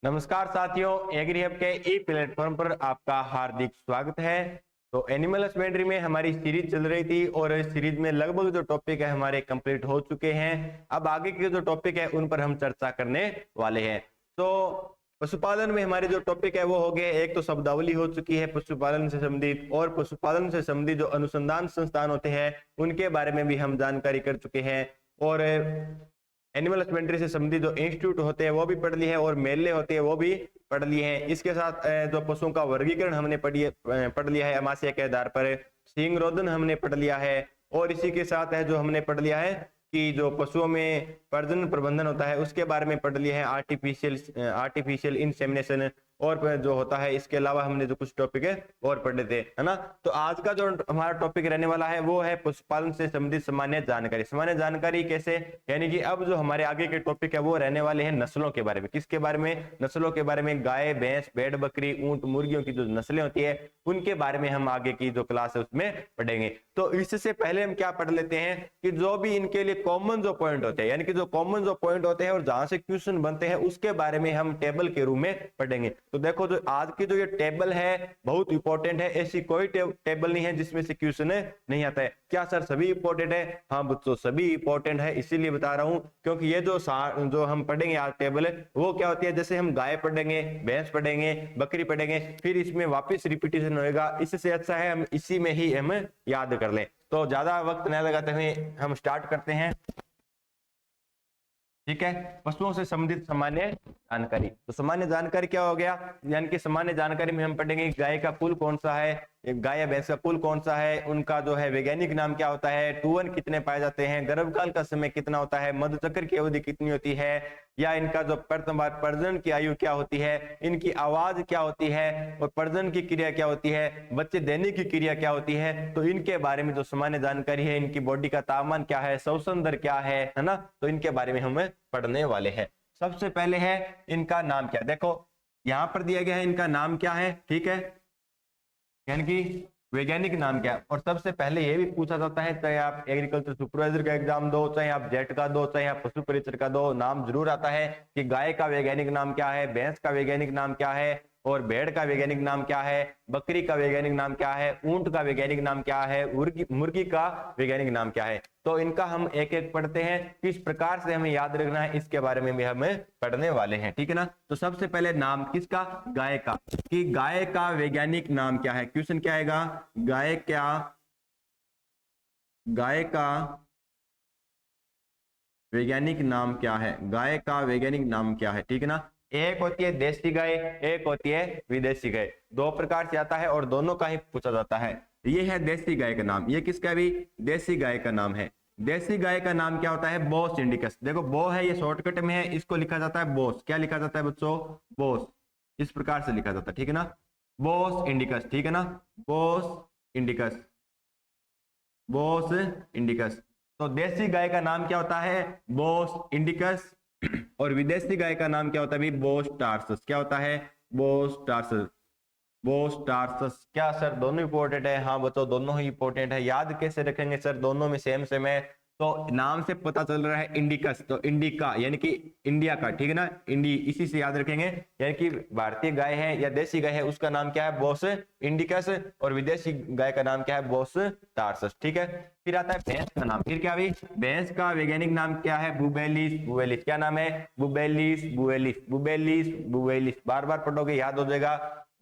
नमस्कार साथियों, agree hub के ई प्लेटफॉर्म पर आपका हार्दिक स्वागत है। तो एनिमल हस्बेंड्री में हमारी सीरीज चल रही थी और इस सीरीज में लगभग जो टॉपिक है हमारे कंप्लीट हो चुके हैं। अब आगे के जो टॉपिक है उन पर हम चर्चा करने वाले हैं। तो पशुपालन में हमारे जो टॉपिक है वो हो गए, एक तो शब्दावली हो चुकी है पशुपालन से संबंधित, और पशुपालन से संबंधित जो अनुसंधान संस्थान होते हैं उनके बारे में भी हम जानकारी कर चुके हैं। और एनिमल हस्बेंड्री से संबंधित जो इंस्टीट्यूट होते हैं वो भी पढ़ लिए हैं और मेले होते हैं वो भी पढ़ लिए हैं। इसके साथ जो पशुओं का वर्गीकरण हमने पढ़ लिया है आमाशय के आधार पर, सींग रोदन हमने पढ़ लिया है। और इसी के साथ है जो हमने पढ़ लिया है कि जो पशुओं में प्रजनन प्रबंधन होता है उसके बारे में पढ़ लिया है, आर्टिफिशियल इंसेमिनेशन और जो होता है। इसके अलावा हमने जो कुछ टॉपिक है और पढ़े थे, है ना। तो आज का जो हमारा टॉपिक रहने वाला है वो है पशुपालन से संबंधित सामान्य जानकारी। सामान्य जानकारी कैसे, यानी कि अब जो हमारे आगे के टॉपिक है वो रहने वाले हैं नस्लों के बारे में। किसके बारे में? नस्लों के बारे में। गाय, भैंस, भेड़, बकरी, ऊंट, मुर्गियों की जो नस्लें होती है उनके बारे में हम आगे की जो क्लास है उसमें पढ़ेंगे। तो इससे पहले हम क्या पढ़ लेते हैं कि जो भी इनके लिए कॉमन जो पॉइंट होते हैं, यानी कि जो कॉमन जो पॉइंट होते हैं और जहां से क्वेश्चन बनते हैं उसके बारे में हम टेबल के रूप में पढ़ेंगे। तो देखो, जो आज की जो ये टेबल है बहुत इंपॉर्टेंट है। ऐसी कोई टेबल नहीं है जिसमें से क्वेश्चन नहीं आता है। क्या सर सभी इंपॉर्टेंट है? हाँ बच्चों, सभी इंपॉर्टेंट है, इसीलिए बता रहा हूं क्योंकि ये जो हम पढ़ेंगे आज टेबल है वो क्या होती है, जैसे हम गाय पढ़ेंगे, भैंस पढ़ेंगे, बकरी पढ़ेंगे, फिर इसमें वापस रिपीटेशन होएगा। इससे अच्छा है हम इसी में ही हम याद कर लें। तो ज्यादा वक्त न लगाते हुए हम स्टार्ट करते हैं, ठीक है। पशुओं से संबंधित सामान्य जानकारी। तो सामान्य जानकारी क्या हो गया, यानी कि सामान्य जानकारी में हम पढ़ेंगे गाय का कुल कौन सा है, गाय या भैंस का कुल कौन सा है, उनका जो है वैज्ञानिक नाम क्या होता है, टूवन कितने पाए जाते हैं, गर्भकाल का समय कितना होता है, मधुचक्र की अवधि कितनी होती है, या इनका जो प्रथम बार प्रजनन की आयु क्या होती है, इनकी आवाज क्या होती है, और प्रजनन की क्रिया क्या होती है, बच्चे देने की क्रिया क्या होती है। तो इनके बारे में जो सामान्य जानकारी है, इनकी बॉडी का तापमान क्या है, श्वसन दर क्या है ना, तो इनके बारे में हम पढ़ने वाले हैं। सबसे पहले है इनका नाम क्या। देखो यहां पर दिया गया है इनका नाम क्या है, ठीक है, यानी कि वैज्ञानिक नाम क्या है। और सबसे पहले यह भी पूछा जाता है, चाहे आप एग्रीकल्चर सुपरवाइजर का एग्जाम दो, चाहे आप जेट का दो, चाहे आप पशु परिचर का दो, नाम जरूर आता है कि गाय का वैज्ञानिक नाम क्या है, भैंस का वैज्ञानिक नाम क्या है, और भेड़ का वैज्ञानिक नाम क्या है, बकरी का वैज्ञानिक नाम क्या है, ऊंट का वैज्ञानिक नाम क्या है, मुर्गी का वैज्ञानिक नाम क्या है। तो इनका हम एक एक पढ़ते हैं, किस प्रकार से हमें याद रखना है इसके बारे में भी हमें पढ़ने वाले हैं, ठीक है ना। तो सबसे पहले नाम किसका, गाय का, कि गाय का वैज्ञानिक नाम क्या है। क्वेश्चन क्या आएगा, गाय का वैज्ञानिक नाम क्या है, गाय का वैज्ञानिक नाम क्या है, ठीक है ना। एक होती है देसी गाय, एक होती है विदेशी गाय, दो प्रकार से आता है और दोनों का ही पूछा जाता है। ये है देसी गाय का नाम, ये किसका भी, देसी गाय का नाम है। देसी गाय का नाम क्या होता है, बोस इंडिकस। देखो बो है, ये शॉर्टकट में है, इसको लिखा जाता है बोस। क्या लिखा जाता है बच्चों, बोस, इस प्रकार से लिखा जाता है, ठीक है ना, बोस इंडिकस, ठीक है ना, बोस इंडिकस, बोस इंडिकस। तो देसी गाय का नाम क्या होता है, बोस इंडिकस, और विदेशी गाय का नाम क्या होता है, बोस टार्सस। क्या होता है, बोस टार्सस, बोस टार्सस। क्या सर दोनों इंपॉर्टेंट है? हाँ बच्चों, दोनों ही इंपॉर्टेंट है। याद कैसे रखेंगे सर, दोनों में सेम सेम है। तो नाम से पता चल रहा है इंडिकस, तो इंडिका यानी कि इंडिया का, ठीक है ना, इंडी, इसी से याद रखेंगे। यानी कि भारतीय गाय है या देसी गाय है उसका नाम क्या है, बोस इंडिकस, और विदेशी गाय का नाम क्या है, बोस टार्सस, ठीक है। फिर आता है भैंस का नाम। फिर क्या भाई, भैंस का वैज्ञानिक नाम क्या है, बुबेलिस बुबेलिस। क्या नाम है, बुबेलिस बुबेलिस, बुबेलिस बुबेलिस। बार बार पढ़ोगे याद हो जाएगा।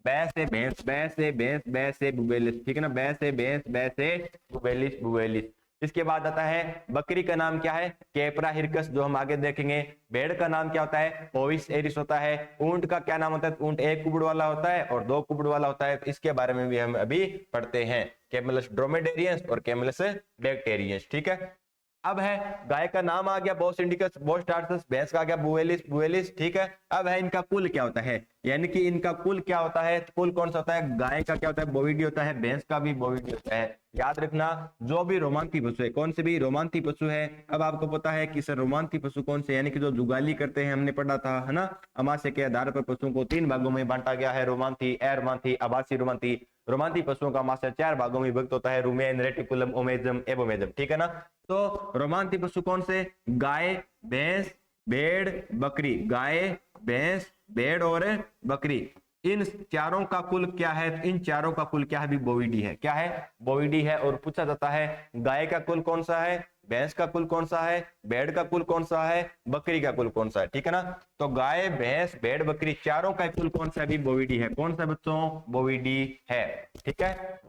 भैंस से भैंस, भैंस से भैंस, भैंस से बुबेलिस, ठीक है ना, भैंस से भैंस, भैंस से बुबेलिस बुबेलिस। इसके बाद आता है बकरी का नाम क्या है, कैपरा हिरकस, जो हम आगे देखेंगे। भेड़ का नाम क्या होता है, ओविस एरिस होता है। ऊंट का क्या नाम होता है, ऊंट एक कुबड़ वाला होता है और दो कुबड़ वाला होता है। इसके बारे में भी हम अभी पढ़ते हैं, कैमलस ड्रोमेडेरियंस और कैमलस डेक्टेरियंस, ठीक है। अब है गाय का नाम आ गया बोस इंडिकस, बोस टार्सस। भैंस का आ गया बुवेलिस बुवेलिस, ठीक है। अब है इनका कुल क्या होता है, यानी कि इनका कुल क्या होता है, कुल कौन सा होता है, गाय का क्या होता है, बोविडी होता है, भैंस का भी बोविडी होता है। याद रखना, जो भी रोमांती पशु है, कौन से भी रोमांती पशु है। अब आपको पता है कि सर रोमांती पशु कौन से, यानी कि जो जुगाली करते हैं, हमने पढ़ा था, है ना। आमाशय के आधार पर पशुओं को 3 भागों में बांटा गया है, रोमांती, एरोमांती, आभासी रोमांती। रोमांती पशुओं का आमाशय 4 भागों में विभक्त होता है, रुमेन, रेटिकुलम, ओमेजम, एबोमेजम, ठीक है ना। तो रोमांती पशु कौन से, गाय, भैंस, भेड़, बकरी, गाय, भैंस, भेड़ और बकरी, इन चारों का कुल क्या है? इन चारों का कुल क्या है? भी बोविडी है। क्या है? बोविडी है। और पूछा जाता है गाय का कुल कौन सा है, भैंस का कुल कौन सा है, भेड़ का कुल कौन सा है, बकरी का कुल कौन सा है। ठीक है ना। तो गाय, भैंस, भेड़, बकरी चारों का कुल कौन सा है? भी बोविडी है। कौन सा बच्चों? बोविडी है। ठीक है।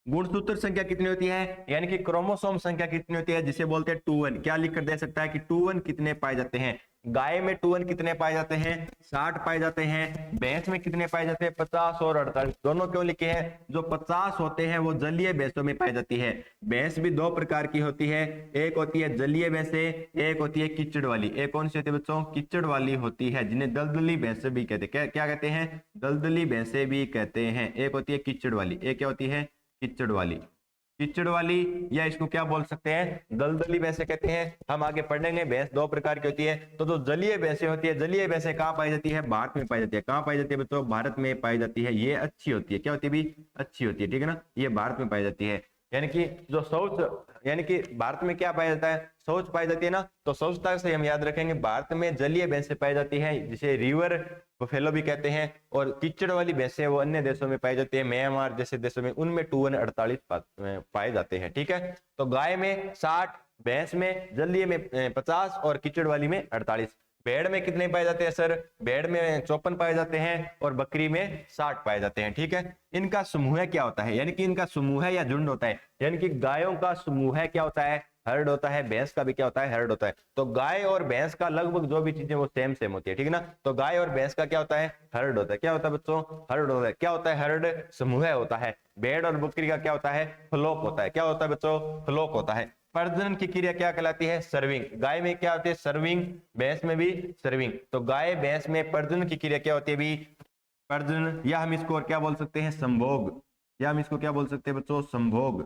गुणसूत्र संख्या कितनी होती है, यानी कि क्रोमोसोम संख्या कितनी होती है, जिसे बोलते हैं 2n। क्या लिख कर दे सकता है कि 2n कितने पाए जाते हैं? गाय में 2n कितने पाए जाते हैं? 60 पाए जाते हैं। भैंस में कितने पाए जाते हैं? 50 और 48। दोनों क्यों लिखे हैं? जो 50 होते हैं वो जलीय भैंसों में पाई जाती है। भैंस भी दो प्रकार की होती है, एक होती है जलीय भैंसे, एक होती है कीचड़ वाली। एक कौन सी होती है बच्चों? कीचड़ वाली होती है, जिन्हें दलदली भैंसे भी कहते हैं। क्या कहते हैं? दलदली भैंसे भी कहते हैं। एक होती है कीचड़ वाली, एक क्या होती है? कीचड़ वाली। कीचड़ वाली या इसको क्या बोल सकते हैं? दलदली भैंसे कहते हैं। हम आगे पढ़ेंगे। भैंस दो प्रकार की होती है। तो जो जलीय भैंसे होती है, जलीय भैंसे कहाँ पाई जाती है? भारत में पाई जाती है। कहाँ पाई जाती है बच्चों? भारत में पाई जाती है। ये अच्छी होती है। क्या होती है भी? अच्छी होती है। ठीक है ना। ये भारत में पाई जाती है। यानी कि जो शौच, यानी कि भारत में क्या पाया जाता है? शौच पाई जाती है ना। तो शौचता से हम याद रखेंगे भारत में जलीय भैंसे पाई जाती है, जिसे रिवर बफेलो भी कहते हैं। और कीचड़ वाली भैंसे वो अन्य देशों में पाई जाती है, म्यांमार जैसे देशों में, उनमें 2n 48 पाए जाते हैं। ठीक है। तो गाय में 60, भैंस में, जलीय में 50 और कीचड़ वाली में 48। भेड़ में कितने पाए जाते हैं सर? भेड़ में 54 पाए जाते हैं और बकरी में 60 पाए जाते हैं। ठीक है। इनका समूह क्या होता है? यानी कि इनका समूह या झुंड होता है। यानी कि गायों का समूह क्या होता है? हर्ड होता है। भैंस का भी क्या होता है? हर्ड होता है। तो गाय और भैंस का लगभग जो भी चीजें वो सेम सेम होती है। ठीक है ना। तो गाय और भैंस का क्या होता है? हर्ड होता है। क्या होता है बच्चों? हर्ड होता है। क्या होता है? हर्ड समूह होता है। भेड़ और बकरी का क्या होता है? फ्लोक होता है। क्या होता है बच्चों? फ्लोक होता है। प्रजनन की क्रिया क्या कहलाती है? सर्विंग। गाय में क्या होती है? सर्विंग। भैंस में भी सर्विंग। तो गाय भैंस में प्रजनन की क्रिया क्या होती है भी? प्रजनन। या हम इसको और क्या बोल सकते हैं? संभोग। या हम इसको क्या बोल सकते हैं बच्चों? संभोग।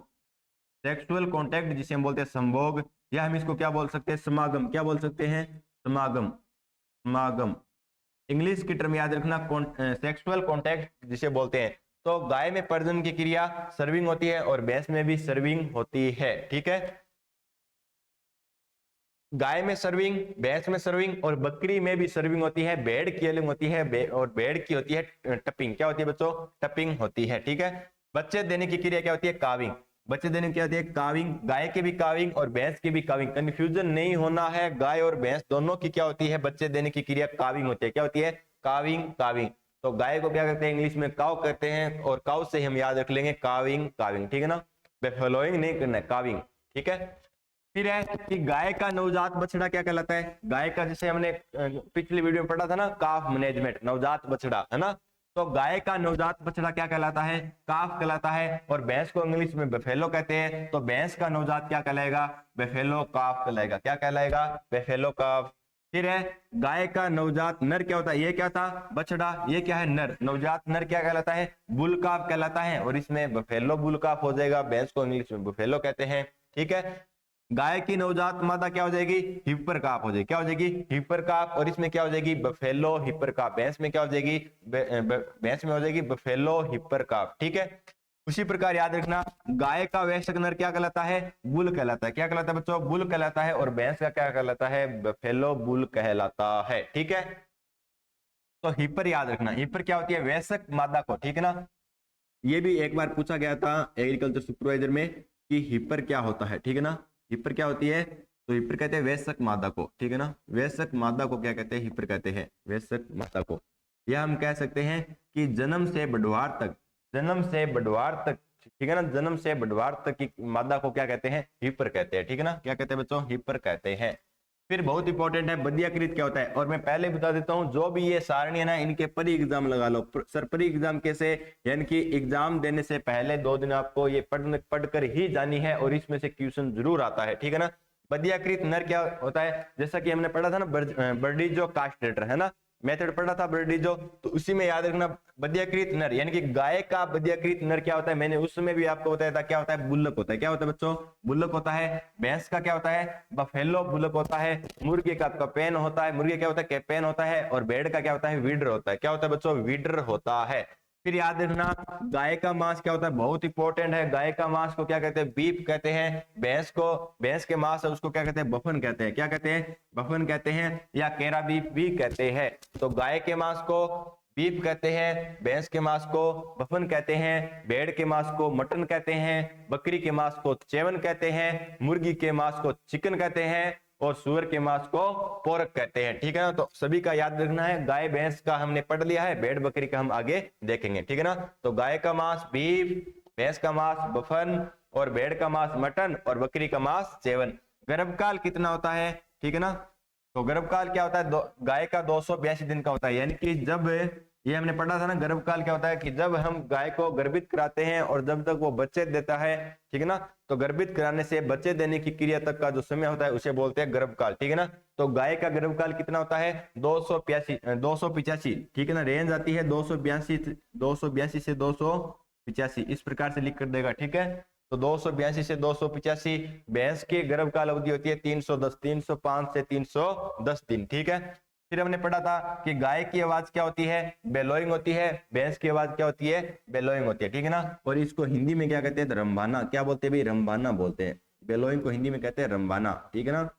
सेक्सुअल कॉन्टैक्ट जिसे हम बोलते हैं संभोग। या हम इसको क्या बोल सकते हैं? समागम। क्या बोल सकते हैं? समागम। समागम। इंग्लिश की टर्म याद रखना, सेक्सुअल कॉन्टैक्ट जिसे बोलते हैं। तो गाय में प्रजनन की क्रिया सर्विंग होती है और भैंस में भी सर्विंग होती है। ठीक है। गाय में सर्विंग, भैंस में सर्विंग और बकरी में भी सर्विंग होती है। भेड़ की अलग होती है और भेड़ की होती है टपिंग। क्या होती है बच्चों? टपिंग होती है। ठीक है। बच्चे देने की क्रिया क्या होती है? काविंग। बच्चे देने की क्या होती है? काविंग। गाय की भी काविंग और भैंस की भी काविंग। कंफ्यूजन नहीं होना है, गाय और भैंस दोनों की क्या होती है? बच्चे देने की क्रिया काविंग होती है। क्या होती है? काविंग। काविंग। तो गाय को क्या कहते हैं? इंग्लिश में काउ कहते हैं और काउ से हम याद रख लेंगे काविंग। काविंग। ठीक है ना। फॉलोइंग नहीं करना है, काविंग। ठीक है। फिर है कि गाय का नवजात बछड़ा क्या कहलाता है? गाय का, जैसे हमने पिछली वीडियो में पढ़ा था ना, काफ मैनेजमेंट, नवजात बछड़ा है ना। तो गाय का नवजात बछड़ा क्या कहलाता है? काफ कहलाता है। और भैंस को इंग्लिश में बफेलो कहते हैं। तो भैंस का नवजात क्या कहलाएगा? बफेलो काफ कहलाएगा। क्या कहलाएगा? बफेलो काफ। फिर है गाय का नवजात नर क्या होता है? ये क्या था? बछड़ा। ये क्या है? नर। नवजात नर क्या कहलाता है? बुल काफ कहलाता है। और इसमें बफेलो बुल काफ हो जाएगा। भैंस को इंग्लिश में बफेलो कहते हैं। ठीक है। गाय की नवजात मादा क्या हो जाएगी? हिपर काफ हो जाएगी। क्या हो जाएगी? हिपर काफ। और इसमें क्या हो जाएगी? बफेलो हिपर काफ। भैंस में क्या हो जाएगी? भैंस में हो जाएगी बफेलो हिपर काफ। ठीक है। उसी प्रकार याद रखना, गाय का वयस्क नर क्या कहलाता है? बुल कहलाता है। क्या कहलाता है बच्चों? बुल कहलाता है। और भैंस का क्या कहलाता है? बफेलो बुल कहलाता है। ठीक है। तो हिपर याद रखना, हिपर क्या होती है? वयस्क मादा को। ठीक है ना। ये भी एक बार पूछा गया था एग्रीकल्चर सुपरवाइजर में कि हिपर क्या होता है। ठीक है ना। हिपर क्या होती है? तो हिपर कहते हैं वयस्क मादा को। ठीक है ना। वयस्क मादा को क्या कहते हैं? हिपर कहते हैं, वयस्क मादा को। या हम कह सकते हैं कि जन्म से बढ़वार तक, जन्म से बढ़वार तक, ठीक है ना, जन्म से बढ़वार तक की मादा को क्या कहते हैं? हिपर कहते हैं। ठीक है ना। क्या कहते हैं बच्चों? हिपर कहते हैं। फिर बहुत इंपॉर्टेंट है बद्याकृत क्या होता है। और मैं पहले बता देता हूं, जो भी ये सारणी है ना, इनके परी एग्जाम लगा लो। सर परी एग्जाम कैसे? यानी कि एग्जाम देने से पहले 2 दिन आपको ये पढ़कर ही जानी है और इसमें से क्वेश्चन जरूर आता है। ठीक है ना। बद्याकृत नर क्या होता है? जैसा कि हमने पढ़ा था ना, बर्डीजो कास्ट्रेटर है ना, मेथड पढ़ा था बर्डीजो। तो उसी में याद रखना बद्याकृत नर, यानी कि गाय का बद्याकृत नर क्या होता है? मैंने उस समय भी आपको बताया था। क्या होता है? बुल्लक होता है। क्या होता है बच्चों? बुल्लक होता है। भैंस का क्या होता है? बफेलो बुल्लक होता है। मुर्गे का कपेन होता है। मुर्गे क्या होता है? कैपेन होता है। और भेड़ का क्या होता है? वीडर होता है। क्या होता है बच्चों? वीडर होता है। फिर याद रखना गाय का मांस क्या होता है, बहुत इंपॉर्टेंट है। गाय का मांस को क्या कहते हैं, बीफ कहते हैं। भैंस के मांस है उसको क्या कहते हैं, बफन कहते हैं। क्या कहते हैं, बफन कहते हैं, या केरा बीफ भी कहते हैं। तो गाय के मांस को बीफ कहते हैं, भैंस के मांस को बफन कहते हैं, भेड़ के मांस को मटन कहते हैं, बकरी के मांस को चेवन कहते हैं, मुर्गी के मांस को चिकन कहते हैं, और सुअर के मांस को पोरक कहते हैं। ठीक है ना, तो सभी का याद रखना है। गाय भैंस का हमने पढ़ लिया है, भेड़ बकरी का हम आगे देखेंगे। ठीक है ना, तो गाय का मांस बीफ, भैंस का मांस बफन, और भेड़ का मांस मटन, और बकरी का मांस चेवन। गर्भकाल कितना होता है, ठीक है ना, तो गर्भकाल क्या होता है, गाय का 282 दिन का होता है। यानी कि जब ये हमने पढ़ा था ना, गर्भकाल क्या होता है कि जब हम गाय को गर्भित कराते हैं और जब तक वो बच्चे देता है, ठीक है ना, तो गर्भित कराने से बच्चे देने की क्रिया तक का जो समय होता है उसे बोलते हैं गर्भकाल। ठीक है ना, तो गाय का गर्भकाल कितना होता है, 285। ठीक है ना, रेंज आती है 282 से 285, इस प्रकार से लिख कर देगा। ठीक है, तो 282 से 285। भैंस की गर्भकाल अवधि होती है 305 से 310 दिन। ठीक है, फिर हमने पढ़ा था कि गाय की आवाज क्या होती है, बेलोइंग होती है। भैंस की आवाज क्या होती है, बेलोइंग होती है। ठीक है ना, और इसको हिंदी में क्या कहते हैं, रंभाना। क्या बोलते हैं भाई, रंभाना बोलते हैं। बेलोइंग को हिंदी में कहते हैं रंभाना। ठीक है ना,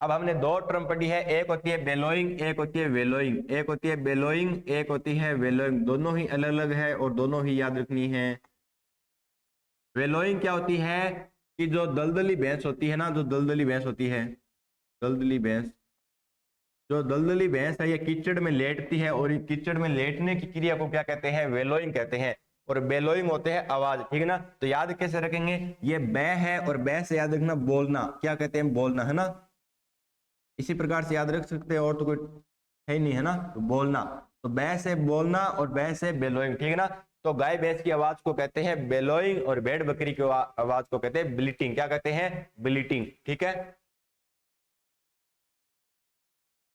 अब हमने दो टर्म पढ़ी है, एक होती है बेलोइंग, एक होती है वेलोइंग। एक होती है बेलोइंग, एक होती है वेलोइंग, दोनों ही अलग अलग है और दोनों ही याद रखनी है। वेलोइंग क्या होती है कि जो दलदली भैंस होती है ना, जो दलदली भैंस होती है, दलदली भैंस, जो दलदली भैंस है ये कीचड़ में लेटती है, और कीचड़ में लेटने की क्रिया को क्या कहते हैं, वेलोइंग कहते हैं। और बेलोइंग होते हैं आवाज। ठीक है ना, तो याद कैसे रखेंगे, ये बै है और बै से याद रखना बोलना। क्या कहते हैं, बोलना, है ना, इसी प्रकार से याद रख सकते हैं, और तो कोई है ही नहीं, है ना, तो बोलना। तो बै से बोलना और बै से बेलोइंग। ठीक है ना, तो गाय भैंस की आवाज को कहते हैं बेलोइंग, और भेड़ बकरी की आवाज को कहते हैं ब्लीटिंग। क्या कहते हैं, ब्लीटिंग। ठीक है,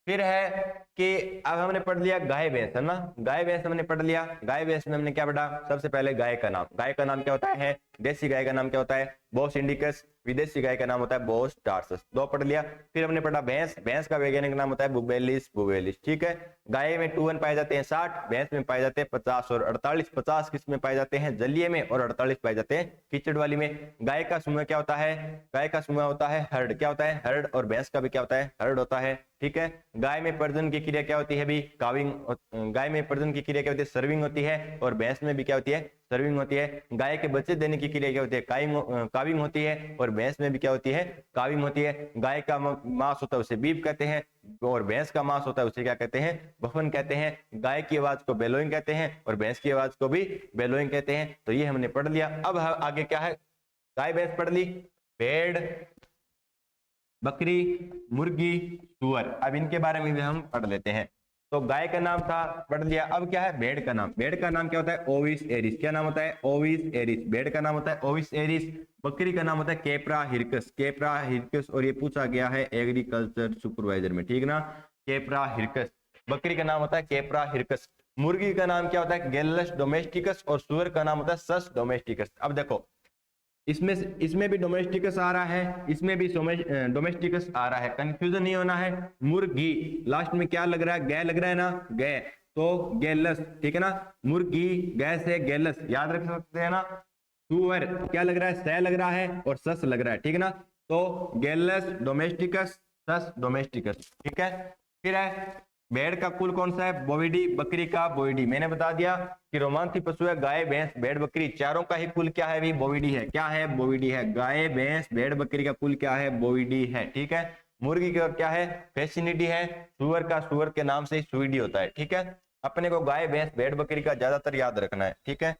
फिर है कि अब हमने पढ़ लिया गाय भैंस, है ना, गाय भैंस हमने पढ़ लिया। गाय भैंस में हमने क्या पढ़ा, सबसे पहले गाय का नाम। गाय का नाम क्या होता है, देसी गाय का नाम क्या होता है, बोस इंडिकस। विदेशी गाय का नाम होता है बोस टार्सस। दो पढ़ लिया। फिर हमने पढ़ा भैंस। भैंस का वैज्ञानिक नाम होता है बुबेलिस बुबेलिस। ठीक है, गाय में 2 पाए जाते हैं 60, भैंस में पाए जाते हैं 50 और 48। 50 किस में पाए जाते हैं, जलीय में, और 48 पाए जाते हैं कीचड़ वाली में। गाय का समूह क्या होता है, गाय का समूह होता है हर्ड। क्या होता है, हर्ड। और भैंस का भी क्या होता है, हर्ड होता है। ठीक है, गाय में प्रजनन की क्रिया क्या होती है भी, काविंग। गाय में प्रजनन की क्रिया क्या होती है, सर्विंग होती है। और भैंस में भी क्या होती है, सर्विंग होती है। गाय के बच्चे देने की क्रिया क्या होती है, काविंग होती है। और भैंस में भी क्या होती है, काविंग होती है। गाय का मांस होता है उसे बीफ कहते हैं, और भैंस का मांस होता है उसे क्या कहते हैं, बफन कहते हैं। गाय की आवाज को बेलोइंग कहते हैं, और भैंस की आवाज को भी बेलोइंग कहते हैं। तो ये हमने पढ़ लिया। अब आगे क्या है, गाय भैंस पढ़ ली, भेड़ बकरी मुर्गी सुअर, अब इनके बारे में भी हम पढ़ लेते हैं। तो गाय का नाम था, पढ़ लिया। अब क्या है, भेड़ का नाम। भेड़ का नाम क्या होता है, ओविस एरिस। क्या नाम होता है, ओविस एरिस। भेड़ का नाम होता है ओविस एरिस। बकरी का नाम होता है केप्रा हिरकस। केप्रा हिरकस, और ये पूछा गया है एग्रीकल्चर सुपरवाइजर में। ठीक ना, केप्रा हिरकस। बकरी का नाम होता है केप्रा हिरकस। मुर्गी का नाम क्या होता है, गेलस डोमेस्टिकस। और सुअर का नाम होता है सस डोमेस्टिकस। अब देखो, इसमें भी डोमेस्टिकस आ रहा है, इसमें भी डोमेस्टिकस आ रहा है, कंफ्यूजन नहीं होना है। मुर्गी लास्ट में क्या लग रहा है, गै लग रहा है ना, गै, तो गेलस। ठीक है ना, मुर्गी गै से गेलस याद रख सकते हैं ना। सुअर क्या लग रहा है, सै लग रहा है, और सस लग रहा है। ठीक है ना, तो गेलस डोमेस्टिकस, सस डोमेस्टिकस। ठीक है, फिर है भेड़ का कुल कौन सा है, बोविडी। बकरी का बोविडी। मैंने बता दिया कि रोमांसी पशु है गाय भैंस भेड़ बकरी, चारों का ही कुल क्या है भी, बोविडी है। क्या है, बोविडी है। गाय भैंस भेड़ बकरी का कुल क्या है, बोविडी है। ठीक है, मुर्गी का क्या है, फेसिनिटी है। सुअर का सुअर के नाम से ही सुइडी होता है। ठीक है, अपने को गाय भैंस भेड़ बकरी का ज्यादातर याद रखना है। ठीक है,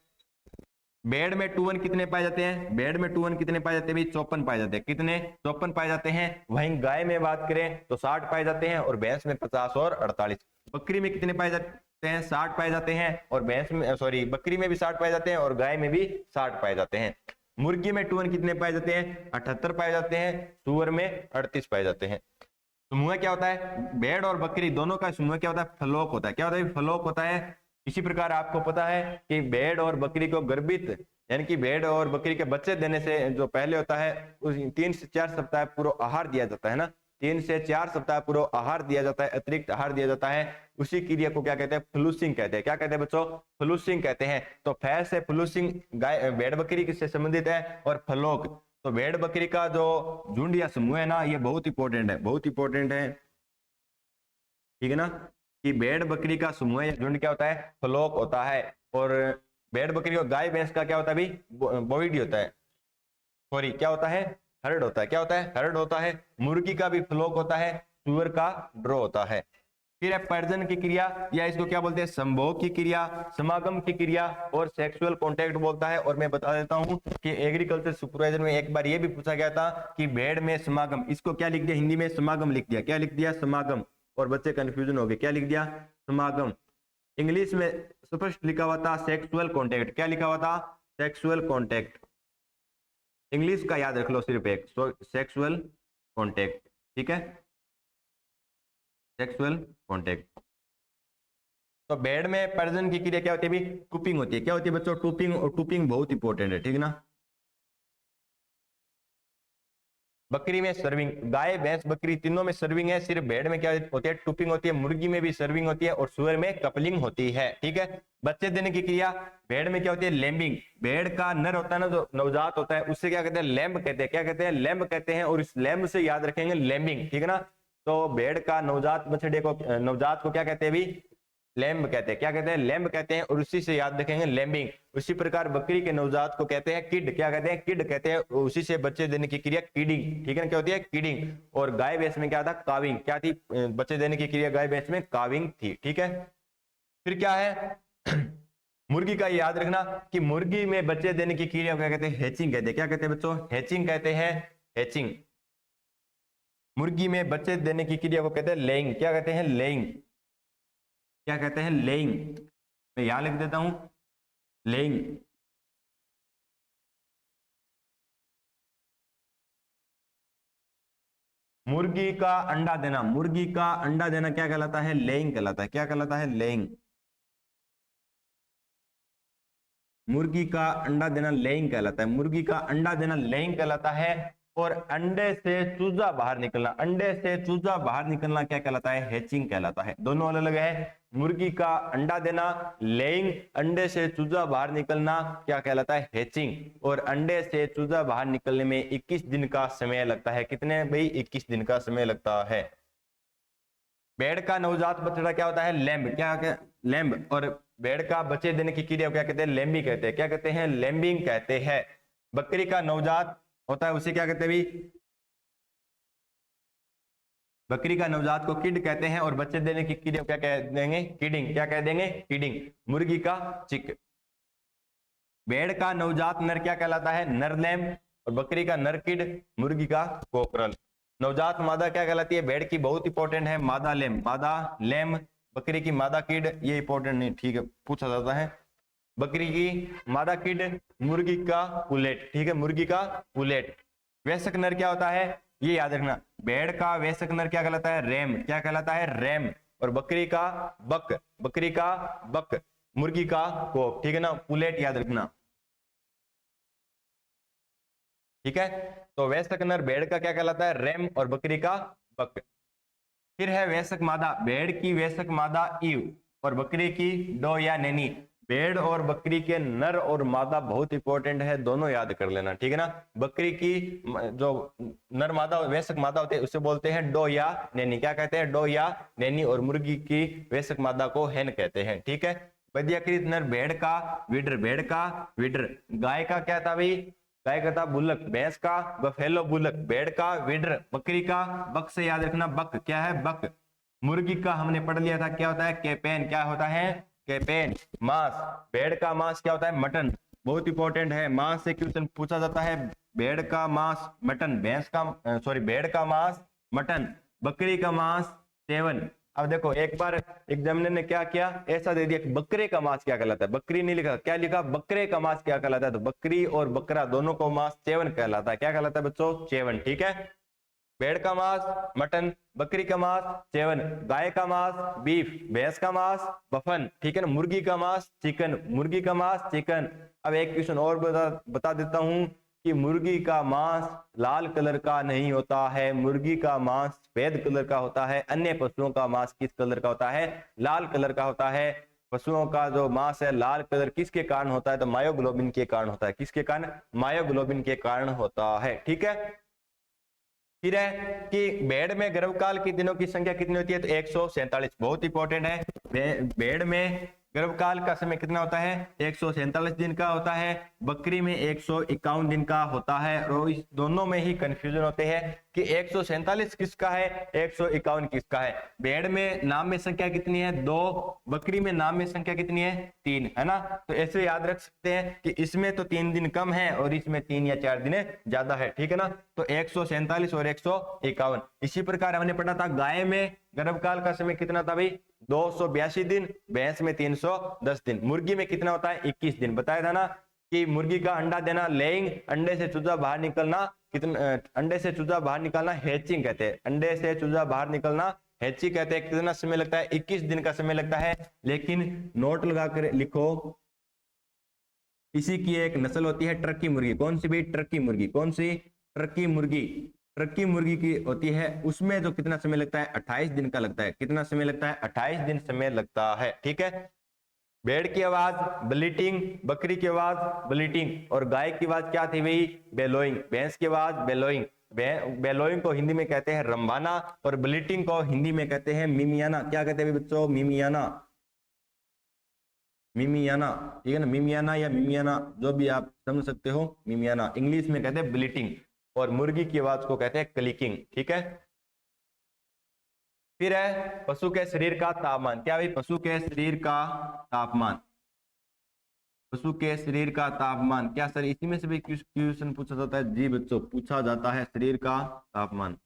भेड़ में 2 कितने पाए जाते हैं, भेड़ में 2 कितने पाए जाते हैं भाई, 54 पाए जाते हैं। कितने, 54 पाए जाते हैं। वहीं गाय में बात करें तो 60 पाए जाते हैं, और भैंस में 50 और 48। बकरी में कितने पाए जाते हैं, 60 पाए जाते हैं, और भैंस में सॉरी बकरी में भी 60 पाए जाते हैं, और गाय में भी 60 पाए जाते हैं। मुर्गी में 2 कितने पाए जाते हैं, 78 पाए जाते हैं। सुअर में 38 पाए जाते हैं। समूह क्या होता है, भेड़ और बकरी दोनों का समूह क्या होता है, फ्लोक होता है। क्या होता है, फ्लोक होता है। इसी प्रकार आपको पता है कि भेड़ और बकरी को गर्भित, यानी कि भेड़ और बकरी के बच्चे देने से जो पहले होता है उस 3 से 4 सप्ताह पूरा आहार दिया जाता है ना। 3 से 4 सप्ताह पूर्व आहार दिया जाता है, अतिरिक्त आहार दिया जाता है, उसी क्रिया को क्या कहते हैं? फ्लूसिंग कहते हैं। क्या कहते हैं बच्चों? फ्लूसिंग कहते हैं। तो फैल से फ्लूसिंग गाय भेड़ बकरी किससे संबंधित है? और फ्लोक, तो भेड़ बकरी का जो झुंड या समूह है ना, ये बहुत इंपॉर्टेंट है, बहुत इंपॉर्टेंट है, ठीक है ना, कि भेड़ बकरी का समूह या झुंड क्या होता है? फ्लोक होता है। और भेड़ बकरी और गाय भैंस का क्या होता है? अभी बोविडी होता है, सॉरी क्या होता है? हर्ड होता है। क्या होता है? हर्ड होता है। मुर्गी का भी फ्लोक होता है, सुअर का ड्रो होता है। फिर है प्रजनन की क्रिया, या इसको क्या बोलते हैं? संभोग की क्रिया, समागम की क्रिया और सेक्सुअल कॉन्टैक्ट बोलता है। और मैं बता देता हूं कि एग्रीकल्चर सुपरवाइजर में एक बार ये भी पूछा गया था कि भेड़ में समागम, इसको क्या लिख दिया हिंदी में? समागम लिख दिया। क्या लिख दिया? समागम। और बच्चे कंफ्यूजन हो गए, क्या लिख दिया? समागम। इंग्लिश में स्पष्ट लिखा हुआ था सेक्सुअल कॉन्टैक्ट। क्या लिखा हुआ था? Sexual contact. इंग्लिश का याद रख लो सिर्फ एक, सेक्सुअल कॉन्टैक्ट, ठीक है, सेक्सुअल कॉन्टैक्ट। तो भेड़ में प्रजनन की क्रिया क्या होती है? भी टूपिंग होती है। क्या होती है बच्चों? टूपिंग। और टूपिंग बहुत इंपॉर्टेंट है, ठीक है ना। बकरी में सर्विंग, गाय भैंस बकरी तीनों में सर्विंग है, सिर्फ भेड़ में क्या होती है? टूपिंग होती है। मुर्गी में भी सर्विंग होती है और सुअर में कपलिंग होती है, ठीक है। बच्चे देने की क्रिया, भेड़ में क्या होती है? लैम्बिंग। भेड़ का नर होता है ना, जो नवजात होता है, उससे क्या कहते हैं? लैम्ब कहते हैं। क्या कहते हैं? लैम्ब कहते हैं। और इस लैम्ब से याद रखेंगे लैम्बिंग, ठीक है ना। तो भेड़ का नवजात बछड़े को, नवजात को क्या कहते हैं? भी लैम्ब कहते हैं। क्या कहते हैं? लैम्ब कहते हैं। और उसी से याद रखेंगे लैम्बिंग। उसी प्रकार बकरी के नवजात को कहते हैं किड। क्या कहते हैं? किड कहते हैं। उसी से बच्चे देने की क्रिया किडिंग, ठीक है ना। क्या होती है? किडिंग। और गाय भैंस में क्या था? काविंग। क्या थी बच्चे देने की क्रिया गाय भैंस में? काविंग थी, ठीक है। फिर क्या है? मुर्गी का याद रखना कि मुर्गी में बच्चे देने की क्रिया क्या कहते हैं? हैचिंग कहते हैं। क्या कहते हैं बच्चों? हैचिंग कहते हैं, हैचिंग। मुर्गी में बच्चे देने की क्रिया को कहते हैं लेइंग। क्या कहते हैं? लेइंग। क्या कहते हैं? लेइंग। मैं यहां लिख देता हूं, लेइंग। मुर्गी का अंडा देना, मुर्गी का अंडा देना क्या कहलाता है? लेइंग कहलाता है। क्या कहलाता है? लेइंग। मुर्गी का अंडा देना लेइंग कहलाता है। मुर्गी का अंडा देना लेइंग कहलाता है। और अंडे से चूजा बाहर निकलना, अंडे से चूजा बाहर निकलना क्या कहलाता है? हैचिंग कहलाता है। दोनों अलग अलग है। मुर्गी का अंडा देना लेइंग, अंडे से चूजा बाहर निकलना क्या कहलाता है? हैचिंग। और अंडे से चूजा बाहर निकलने में 21 दिन का समय लगता है। कितने भाई? 21 दिन का समय लगता है। भेड़ का नवजात बछड़ा क्या होता है? लैम्ब। क्या? लैम्ब। और भेड़ का बच्चे देने की क्रिया क्या कहते हैं? लैम्बी कहते हैं। क्या कहते हैं? लैम्बिंग कहते हैं। बकरी का नवजात होता है, उसे क्या कहते हैं भी? बकरी का नवजात को किड कहते हैं। और बच्चे देने की क्रिया क्या कह देंगे? किडिंग। क्या कह देंगे? किडिंग। मुर्गी का चिक। भेड़ का नवजात नर क्या कहलाता है? नर लैम्ब। और बकरी का नर किड, मुर्गी का कोकरल। नवजात मादा क्या कहलाती है? भेड़ की बहुत इंपॉर्टेंट है, मादा लैम्ब। मादा लैम्ब। बकरी की मादा किड, ये इंपॉर्टेंट नहीं, ठीक है, पूछा जाता है। बकरी की मादा किड, मुर्गी का पुलेट, ठीक है, मुर्गी का पुलेट। वयस्क नर क्या होता है? ये याद रखना, भेड़ का वयस्क नर क्या कहलाता है? रैम। क्या कहलाता है? रैम। और बकरी का बक, बकरी का बक, मुर्गी का कोक, ठीक है ना। पुलेट याद रखना, ठीक है। तो वयस्क नर भेड़ का क्या कहलाता है? रैम। और बकरी का बक। फिर है वयस्क मादा, भेड़ की वयस्क मादा ईव। और बकरी की डो या नैनी। भेड़ और बकरी के नर और मादा बहुत इंपॉर्टेंट है, दोनों याद कर लेना, ठीक है ना। बकरी की जो नर मादा वयस्क मादा होते हैं उसे बोलते हैं डो या नैनी। क्या कहते हैं? डो या नैनी। और मुर्गी की वयस्क मादा को हेन कहते हैं, ठीक है। बधियाकृत नर भेड़ का विड्र, भेड़ का विड्र। गाय का क्या था भाई? गाय का था बुलक। भैंस का बफेलो बुलक। भेड़ का विड्र। बकरी का बक से याद रखना, बक। क्या है? बक। मुर्गी का हमने पढ़ लिया था, क्या होता है? कैपेन। क्या होता है? कैपेन। मांस, भेड़ का मांस क्या होता है? मटन। बहुत इंपॉर्टेंट है, मांस से क्वेश्चन पूछा जाता है। भेड़ का मांस मटन, भैंस का सॉरी भेड़ का मांस मटन, बकरी का मांस सेवन। अब देखो एक बार एग्जामिनर ने क्या किया, ऐसा दे दिया कि बकरे का मांस क्या कहलाता है, बकरी नहीं लिखा, क्या लिखा? बकरे का मांस क्या कहलाता है। तो बकरी और बकरा दोनों को मांस चेवन कहलाता है। क्या कहलाता है बच्चों? चेवन, ठीक है। भेड़ का मांस मटन, बकरी का मांस चेवन, गाय का मांस बीफ, भैंस का मांस बफन, ठीक है ना। मुर्गी का मांस चिकन, मुर्गी का मांस चिकन। अब एक क्वेश्चन और बता देता हूं कि मुर्गी का मांस लाल कलर का नहीं होता है, मुर्गी का मांस सफेद कलर का होता है। अन्य पशुओं का मांस किस कलर का होता है? लाल कलर का होता है। पशुओं का जो मांस है लाल कलर किसके कारण होता है? तो मायोग्लोबिन के कारण होता है। किसके कारण? मायोग्लोबिन के कारण होता है। ठीक है। फिर है कि भेड़ में गर्भकाल के दिनों की संख्या कितनी होती है? तो 147। बहुत इंपॉर्टेंट है। भेड़ में गर्भकाल का समय कितना होता है? 147 दिन का होता है। बकरी में 151 दिन का होता है। और इस दोनों में ही कंफ्यूजन होते हैं कि 147 किसका है, 151 किसका है। भेड़ में नाम में संख्या कितनी है? 2। बकरी में नाम में संख्या कितनी है? 3, है ना। तो ऐसे याद रख सकते हैं कि इसमें तो 3 दिन कम है और इसमें 3 या 4 दिन ज्यादा है। ठीक है ना। तो 147 और 151। इसी प्रकार हमने पढ़ा था गाय में गर्भकाल का समय कितना था भाई? 282 दिन। भैंस में 310 दिन। मुर्गी में कितना होता है? 21 दिन। बताया था ना कि मुर्गी का अंडा देना लेइंग, अंडे से चूजा बाहर निकलना कितना, अंडे से चूजा बाहर निकालना हैचिंग कहते हैं। अंडे से चूजा बाहर निकलना हैचिंग कहते हैं। कितना समय लगता है? 21 दिन का समय लगता है। लेकिन नोट लगा कर लिखो, इसी की एक नस्ल होती है टर्की मुर्गी। कौन सी भी? टर्की मुर्गी। कौन सी? टर्की मुर्गी। टर्की मुर्गी की होती है, उसमें जो कितना समय लगता है? 28 दिन का लगता है। कितना समय लगता है? 28 दिन समय लगता है। ठीक है। भेड़ की आवाज ब्लीटिंग, बकरी की आवाज ब्लीटिंग, और गाय की आवाज क्या थी भाई? बेलोइंग। भैंस की आवाज बेलोइंग। बेलोइंग को हिंदी में कहते हैं रंबाना, और ब्लीटिंग को हिंदी में कहते हैं मिमियाना। क्या कहते हैं बच्चों? मिमियाना। मिमियाना, ठीक है ना। मिमियाना या मिमियाना, जो भी आप समझ सकते हो। मिमियाना। इंग्लिश में कहते हैं ब्लीटिंग, और मुर्गी की आवाज को कहते हैं क्लिकिंग। ठीक है। फिर है पशु के शरीर का तापमान। क्या भाई? पशु के शरीर का तापमान। पशु के शरीर का तापमान। क्या सर इसी में से भी क्वेश्चन पूछा जाता है? जी बच्चों, पूछा जाता है शरीर का तापमान।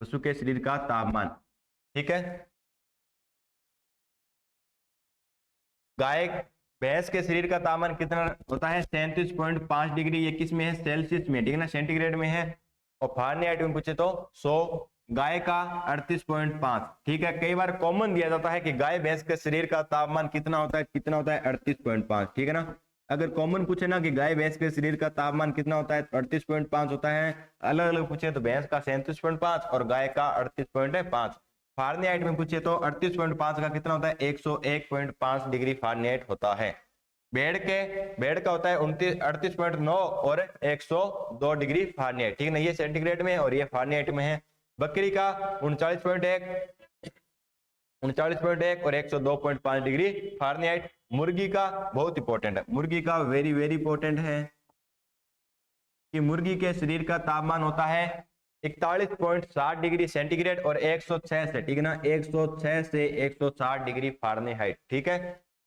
पशु के शरीर का तापमान। ठीक है। गाय भैंस के शरीर का तापमान कितना होता है? 37.5 डिग्री। ये किस में है? सेल्सियस में। ठीक है ना, सेंटीग्रेड में है। और फारेनहाइट में पूछे तो 100। गाय का 38.5। ठीक है। कई बार कॉमन दिया जाता है कि गाय भैंस के शरीर का तापमान कितना होता है? कितना होता है? 38.5। ठीक है ना। अगर कॉमन पूछे ना कि गाय भैंस के शरीर का तापमान कितना होता है? 38.5 होता है। अलग अलग पूछे तो भैंस का 37.5 और गाय का 38.5। फारेनहाइट में पूछे तो 38.5 का कितना होता है? 101.5 डिग्री फारेनहाइट होता है। भेड़ का होता है 38.9 और 102 डिग्री फारेनहाइट। ठीक है ना। ये सेंटीग्रेड में और ये फारेनहाइट में है। बकरी का 39.1 और 102.5 डिग्री फारेनहाइट। मुर्गी का बहुत इंपॉर्टेंट है। मुर्गी का वेरी वेरी इंपॉर्टेंट है कि मुर्गी के शरीर का तापमान होता है 41.7 डिग्री सेंटीग्रेड और 106 से, ठीक है ना, 106 से 160 डिग्री फारेनहाइट। ठीक है।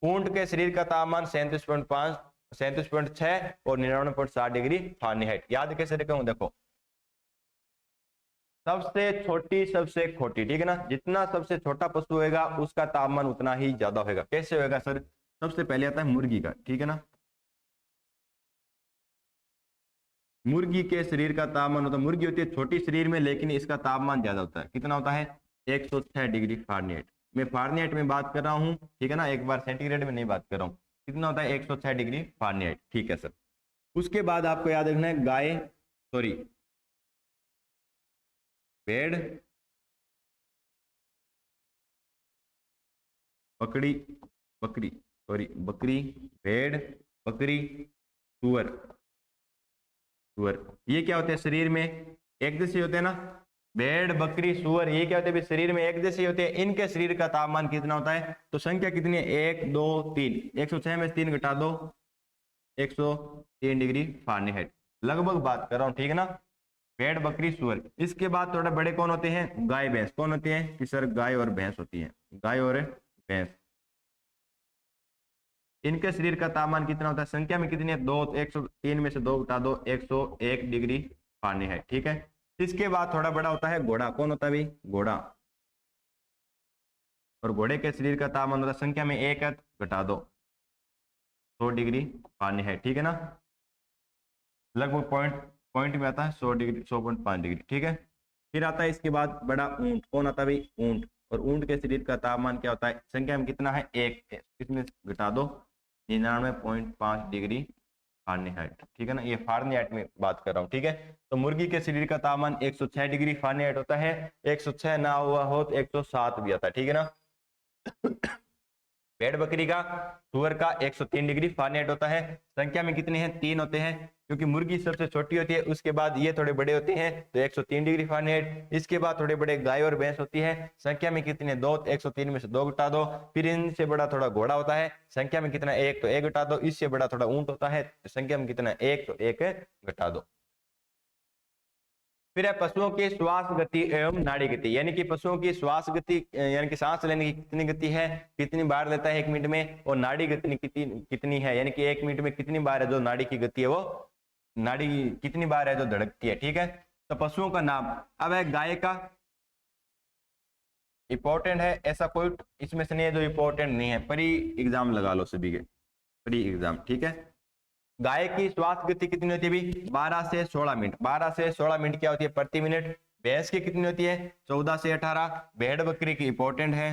ऊंट के शरीर का तापमान 37.5, 37.6 और 99.7 डिग्री फारेनहाइट। याद कैसे रखूं? देखो, सबसे छोटी सबसे खोटी, ठीक है ना। जितना सबसे छोटा पशु होगा उसका तापमान उतना ही ज्यादा होगा। कैसे होगा सर? सबसे पहले आता है मुर्गी का, ठीक है ना। मुर्गी के शरीर का तापमान होता है, मुर्गी होती है छोटी शरीर में लेकिन इसका तापमान ज्यादा होता है। कितना होता है? 106 डिग्री फारेनहाइट। मैं फारेनहाइट में बात कर रहा हूँ, ठीक है ना, एक बार सेंटीग्रेड में नहीं बात कर रहा हूँ। कितना होता है? 106 डिग्री फारेनहाइट। ठीक है सर। उसके बाद आपको याद रखना है भेड़, बकरी बकरी, भेड़, बकरी, सुअर। ये क्या होते हैं? शरीर में एक जैसे होते हैं ना। भेड़, बकरी, सुअर, ये क्या होते हैं? शरीर में एक जैसे होते हैं। इनके शरीर का तापमान कितना होता है? तो संख्या कितनी है? 1 2 3। 106 में 3 घटा दो, 103 डिग्री फारेनहाइट लगभग बात कर रहा हूँ। ठीक है ना। भेड़, बकरी, सुअर। इसके बाद थोड़े बड़े कौन होते हैं? गाय, भैंस। कौन होते हैं कि सर? गाय और भैंस होती है। गाय और भैंस। इनके शरीर का तापमान कितना होता है? संख्या में कितनी है? 2। 103 में से 2 घटा दो, 101 डिग्री फारेनहाइट। ठीक है। इसके बाद थोड़ा बड़ा होता है घोड़ा। कौन होता है भाई? घोड़ा। और घोड़े के शरीर का तापमान होता है, संख्या में 1 है, घटा दो, 100 डिग्री फारेनहाइट। ठीक है ना। लगभग पॉइंट में आता है 100 डिग्री, 100.5 डिग्री। ठीक है। फिर आता है इसके बाद बड़ा ऊंट। कौन आता है भाई? ऊंट। और ऊंट के शरीर का तापमान क्या होता है? संख्या में कितना है? 1। इसमें घटा दो, 99.5 डिग्री फारेनहाइट, ठीक है ना, ये फारेनहाइट में बात कर रहा हूँ, ठीक है। तो मुर्गी के शरीर का तापमान 106 डिग्री फारेनहाइट होता है, 106 ना हुआ हो तो 107 भी आता है, ठीक है ना। भेड़ बकरी का, सुअर का 103 डिग्री फारेनहाइट होता है। संख्या में कितने हैं, 3 होते हैं, क्योंकि मुर्गी सबसे छोटी होती है, उसके बाद ये थोड़े बड़े होते हैं, तो 103 डिग्री फारेनहाइट। इसके बाद थोड़े बड़े गाय और भैंस होती है, संख्या में कितने, 2, 103 में से 2 घटा दो। फिर इनसे बड़ा थोड़ा घोड़ा होता है, संख्या में कितना, 1, तो 1 घटा दो। इससे बड़ा थोड़ा ऊंट होता है, संख्या में कितना, 1, तो 1 घटा दो। फिर है पशुओं की श्वास गति एवं नाड़ी गति, यानी कि पशुओं की श्वास गति यानी कि सांस लेने की कितनी गति है, कितनी बार लेता है 1 मिनट में, और नाड़ी गति कितनी है, यानी कि 1 मिनट में कितनी बार है जो नाड़ी की गति है, वो नाड़ी कितनी बार है जो धड़कती है, ठीक है। तो पशुओं का नाम, अब है गाय का, इंपॉर्टेंट है, ऐसा कोई इसमें से नहीं है जो इंपॉर्टेंट नहीं है, प्री एग्जाम लगा लो सभी के, प्री एग्जाम, ठीक है। गाय की श्वास गति कितनी होती है भी, 12 से 16 मिनट, 12 से 16 मिनट क्या होती है प्रति मिनट। भैंस की कितनी होती है, 14 से 18। भेड़ बकरी की इंपॉर्टेंट है,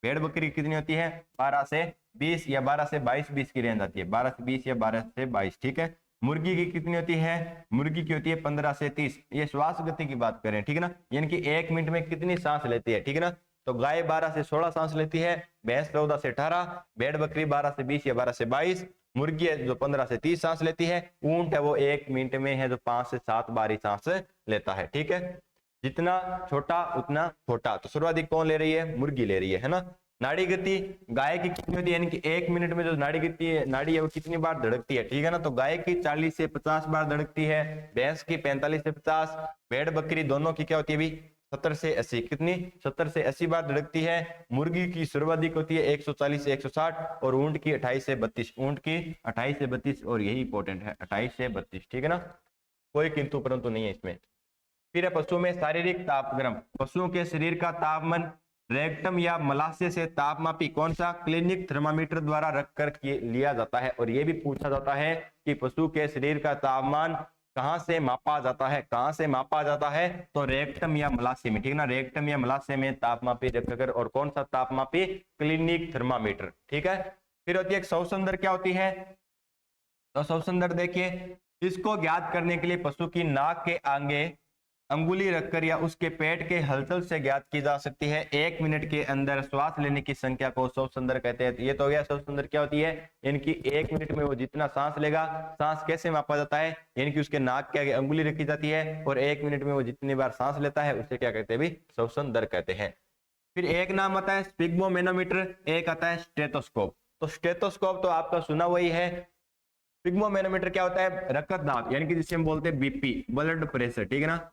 भेड़ बकरी की कितनी होती है, 12 से 20 या 12 से 22, 20 की रेंज आती है, 12 से 20 या 12 से 22, ठीक है। मुर्गी की कितनी होती है, मुर्गी की होती है 15 से 30। ये श्वास गति की बात करें, ठीक है ना, यानी कि 1 मिनट में कितनी सांस लेती है, ठीक है ना। तो गाय 12 से 16 सांस लेती है, भैंस 14 से 18, भेड़ बकरी 12 से 20 या 12 से 22, मुर्गी है जो 15 से 30 सांस लेती है, ऊंट है वो 1 मिनट में है जो 5 से 7 बार ही सांस लेता है, ठीक है। जितना छोटा उतना छोटा, तो सर्वाधिक कौन ले रही है, मुर्गी ले रही है ना। नाड़ी गति गाय की कितनी होती है, यानी कि 1 मिनट में जो नाड़ी गति है, नाड़ी है वो कितनी बार धड़कती है, ठीक है ना। तो गाय की 40 से 50 बार धड़कती है, भैंस की 45 से 50, भेड़ बकरी दोनों की क्या होती है भी, 70 से 80, कितनी, 70 से 80 बार धड़कती है। मुर्गी की सर्वाधिक होती है 140 से 160, और ऊंट की 28 से 32, ऊंट की 28 से 32, और यही इंपॉर्टेंट है, 28 से 32, ठीक है ना, कोई किंतु परंतु नहीं है इसमें। फिर है पशुओं में शारीरिक तापक्रम, पशुओं के शरीर का तापमान रेक्टम या मलाशय से तापमापी कौन सा, क्लिनिक थर्मामीटर द्वारा रखकर लिया जाता है। और यह भी पूछा जाता है कि पशु के शरीर का तापमान कहां से मापा जाता है, कहां से मापा जाता है, तो रेक्टम या मलाशय में, ठीक है ना, रेक्टम या मलाशय में तापमापी रखकर। और कौन सा तापमापी, क्लिनिक थर्मामीटर, ठीक है। फिर होती है श्वसन दर, क्या होती है, तो श्वसन दर देखिए, इसको ज्ञात करने के लिए पशु की नाक के आगे अंगुली रखकर या उसके पेट के हलचल से ज्ञात की जा सकती है। 1 मिनट के अंदर श्वास लेने की संख्या को श्वसन दर कहते हैं। ये तो हो गया श्वसन दर क्या होती है, इनकी 1 मिनट में वो जितना सांस लेगा, सांस कैसे मापा जाता है, यानी कि उसके नाक के आगे अंगुली रखी जाती है, और 1 मिनट में वो जितनी बार सांस लेता है उसे क्या कहते हैं भी, श्वसन दर कहते हैं। फिर एक नाम आता है स्पिग्मोमेनोमीटर, एक आता है स्टेथोस्कोप। तो स्टेथोस्कोप तो आपका सुना वही है, स्पिग्मोमेनोमीटर क्या होता है, रक्त दाब, यानी कि जिसे हम बोलते हैं बीपी, ब्लड प्रेशर, ठीक है ना।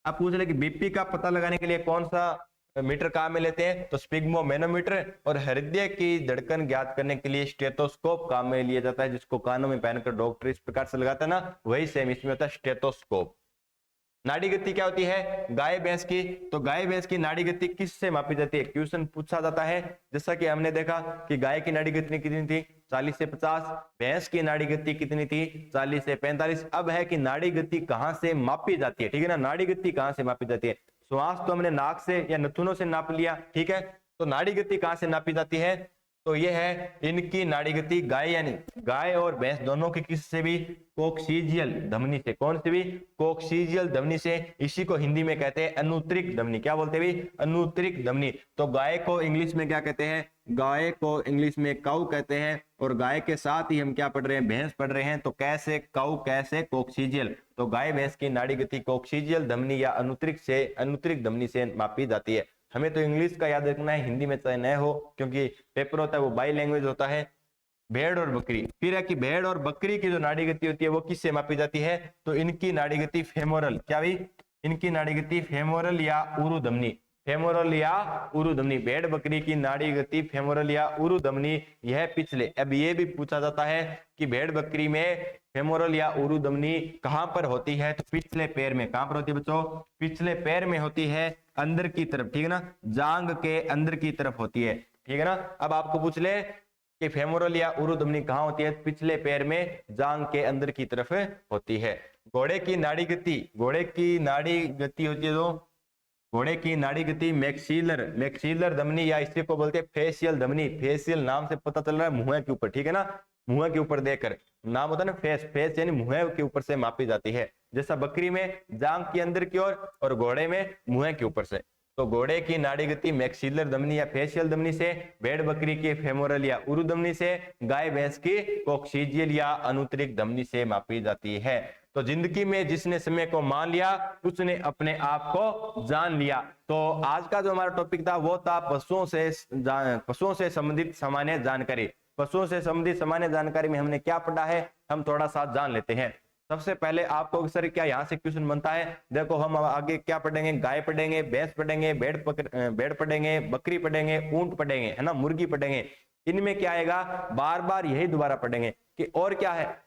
आप पूछ रहे कि बीपी का पता लगाने के लिए कौन सा मीटर काम में लेते हैं, तो स्पिग्मोमेनोमीटर। और हृदय की धड़कन ज्ञात करने के लिए स्टेथोस्कोप काम में लिया जाता है, जिसको कानों में पहनकर डॉक्टर इस प्रकार से लगाता है ना, वही सेम इसमें होता है स्टेथोस्कोप। नाड़ी गति क्या होती है, गाय भैंस की, तो गाय भैंस की नाड़ी गति किससे मापी जाती है, क्वेश्चन पूछा जाता है। जैसा कि हमने देखा कि गाय की नाड़ी गति कितनी थी, 40 से 50, भैंस की नाड़ी गति कितनी थी, 40 से 45। अब है कि नाड़ी गति कहां से मापी जाती है, ठीक है ना, नाड़ी गति कहां से मापी जाती है। श्वास तो हमने नाक से या नथुनों से नाप लिया, ठीक है, तो नाड़ी गति कहां से नापी जाती है, तो ये है इनकी नाड़ी गति, गाय यानी गाय और भैंस दोनों की किससे भी, कोक्सीजियल धमनी से, कौन से भी, कोक्सीजियल धमनी से। इसी को हिंदी में कहते हैं अनुत्तरिक धमनी, क्या बोलते हैं भी, अनुत्तरिक धमनी। तो गाय को इंग्लिश में क्या कहते हैं, गाय को इंग्लिश में काऊ कहते हैं। और गाय के साथ ही हम क्या पढ़ रहे हैं, भैंस पढ़ रहे हैं, तो कैसे काऊ, कैसे कोक्सीजियल। तो गाय भैंस की नाड़ी गति कोक्सीजियल धमनी या अनुत्तरिक धमनी से मापी जाती है। हमें तो इंग्लिश का याद रखना है, हिंदी में चाहे न हो, क्योंकि पेपर होता है वो बाई लैंग्वेज होता है। भेड़ और बकरी, फिर है कि भेड़ और बकरी की जो नाड़ी गति होती है वो किससे मापी जाती है, तो इनकी नाड़ी गति फेमोरल, क्या भी, इनकी नाड़ी गति फेमोरल या उरुधमनी, फेमोरल या उरुधमनी। भेड़ बकरी की नाड़ी गति फेमोरल या उरुधमनी, यह पिछले, अब ये भी पूछा जाता है कि भेड़ बकरी में फेमोरल या उरुधमनी कहां पर होती है, तो पिछले पैर में। कहां पर होती है बच्चों, पिछले पैर में होती है, अंदर की तरफ, ठीक है ना, जांग के अंदर की तरफ होती है, ठीक है ना। अब आपको पूछ ले कि फेमोरल या उरुधमनी कहां होती है, पिछले पैर में, जांग के अंदर की तरफ होती है। घोड़े की नाड़ी गति, घोड़े की नाड़ी गति होती है, तो घोड़े की नाड़ी गति मैक्सिलर धमनी, या इसी को बोलते हैं फेशियल धमनी। फेशियल नाम से पता चल रहा है मुंह के ऊपर, ठीक है ना, मुंह के ऊपर देखकर। नाम होता है ना फेस, फेस यानी मुंह के ऊपर से मापी जाती है। जैसा बकरी में जांघ की अंदर की ओर और घोड़े में मुंह के ऊपर से। तो घोड़े की नाड़ी गति मैक्सिलर धमनी या फेशियल धमनी से, भेड़ बकरी की फेमोरल या उरु धमनी से, गाय भैंस की कोक्सीजियल या अनुत्तरिक धमनी से मापी जाती है। तो जिंदगी में जिसने समय को मान लिया उसने अपने आप को जान लिया। तो आज का जो हमारा टॉपिक था वो था पशुओं से संबंधित सामान्य जानकारी। पशुओं से संबंधित सामान्य जानकारी में हमने क्या पढ़ा है, हम थोड़ा सा जान लेते हैं। सबसे पहले आपको सर क्या यहाँ से क्वेश्चन बनता है, देखो हम आगे क्या पढ़ेंगे, गाय पढ़ेंगे, भैंस पढ़ेंगे, भेड़ पढ़ेंगे, बकरी पढ़ेंगे, ऊंट पढ़ेंगे, है ना, मुर्गी पढ़ेंगे। इनमें क्या आएगा, बार बार यही दोबारा पढ़ेंगे कि और क्या है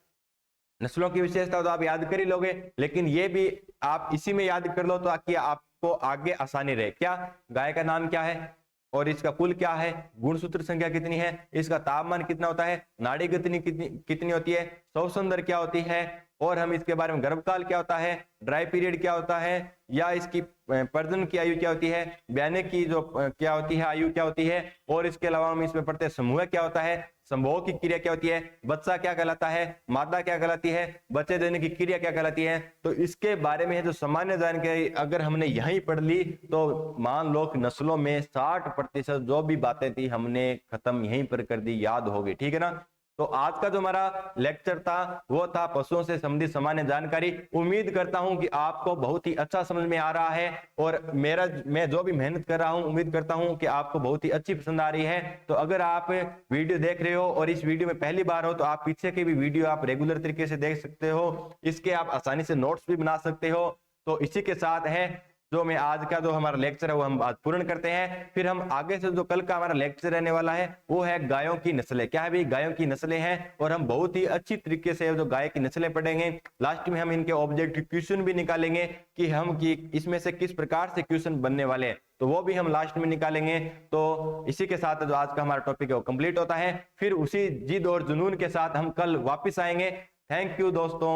नस्लों की विशेषता, तो आप याद कर ही लोगे, लेकिन ये भी आप इसी में याद कर लो तो ताकि आपको आगे आसानी रहे। क्या, गाय का नाम क्या है और इसका कुल क्या है, गुणसूत्र संख्या कितनी है, इसका तापमान कितना होता है, नाड़ी गति कितनी होती है, श्वसन दर क्या होती है, और हम इसके बारे में गर्भकाल क्या होता है, ड्राई पीरियड क्या होता है, या इसकी प्रजनन की आयु क्या होती है, ब्याने की जो क्या होती है आयु क्या होती है, और इसके अलावा हम इसमें पढ़ते हैं समूह क्या होता है, संभोग की क्रिया क्या होती है, बच्चा क्या कहलाता है, मादा क्या कहलाती है, बच्चे देने की क्रिया क्या कहलाती है। तो इसके बारे में जो सामान्य जानकारी अगर हमने यहीं पढ़ ली तो मान लो कि नस्लों में 60% जो भी बातें थी हमने खत्म यहीं पर कर दी, याद हो गई, ठीक है ना। तो आज का जो हमारा लेक्चर था वो था पशुओं से संबंधित सामान्य जानकारी। उम्मीद करता हूं कि आपको बहुत ही अच्छा समझ में आ रहा है, और मैं जो भी मेहनत कर रहा हूं उम्मीद करता हूं कि आपको बहुत ही अच्छी पसंद आ रही है। तो अगर आप वीडियो देख रहे हो और इस वीडियो में पहली बार हो तो आप पीछे के भी वीडियो आप रेगुलर तरीके से देख सकते हो, इसके आप आसानी से नोट्स भी बना सकते हो। तो इसी के साथ है जो मैं आज का जो हमारा लेक्चर है वो हम आज पूर्ण करते हैं। फिर हम आगे से जो कल का हमारा लेक्चर रहने वाला है वो है गायों की नस्लें। क्या है भाई, गायों की नस्लें हैं, और हम बहुत ही अच्छी तरीके से जो गाय की नस्लें पढ़ेंगे। लास्ट में हम इनके ऑब्जेक्टिव क्वेश्चन भी निकालेंगे कि हम कि इसमें से किस प्रकार से क्वेश्चन बनने वाले हैं, तो वो भी हम लास्ट में निकालेंगे। तो इसी के साथ जो आज का हमारा टॉपिक है वो कंप्लीट होता है। फिर उसी जिद और जुनून के साथ हम कल वापिस आएंगे। थैंक यू दोस्तों।